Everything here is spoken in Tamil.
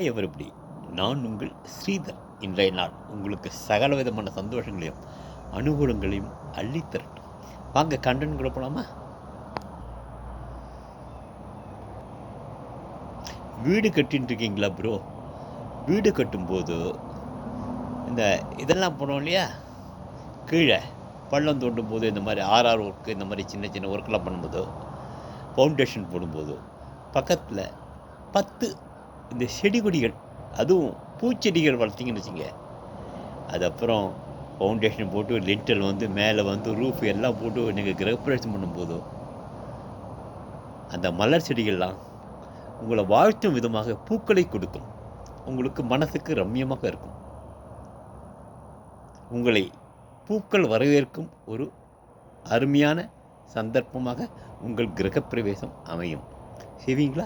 எவரிபடி, நான் உங்கள் ஸ்ரீதர். இன்றைய நாள் உங்களுக்கு சகல விதமான சந்தோஷங்களையும் அனுகூலங்களையும் அள்ளித்தரட்டும். வாங்க கண்டென்ட்குள்ள போலாமா? வீடு கட்டின்னு இருக்கீங்களா ப்ரோ? வீடு கட்டும்போது இந்த இதெல்லாம் போனோம் இல்லையா, கீழே பள்ளம் தோண்டும் போது இந்த மாதிரி ஆர்ஆர் ஒர்க்கு, இந்த மாதிரி சின்ன சின்ன ஒர்க்கெலாம் பண்ணும்போதோ, ஃபவுண்டேஷன் போடும்போதோ பக்கத்தில் 10 இந்த செடி கொடிகள், அதுவும் பூச்செடிகள் வளர்த்திங்கன்னு வச்சுங்க, அது அப்புறம் ஃபவுண்டேஷன் போட்டு லிண்டல் வந்து மேலே வந்து ரூஃப் எல்லாம் போட்டு நீங்கள் கிரகப்பிரவேசம் பண்ணும்போதோ அந்த மலர் செடிகள்லாம் உங்களை வாழ்த்தும் விதமாக பூக்களை கொடுக்கும். உங்களுக்கு மனசுக்கு ரம்யமாக இருக்கும். உங்களை பூக்கள் வரவேற்கும் ஒரு அருமையான சந்தர்ப்பமாக உங்கள் கிரகப்பிரவேசம் அமையும். செய்வீங்களா?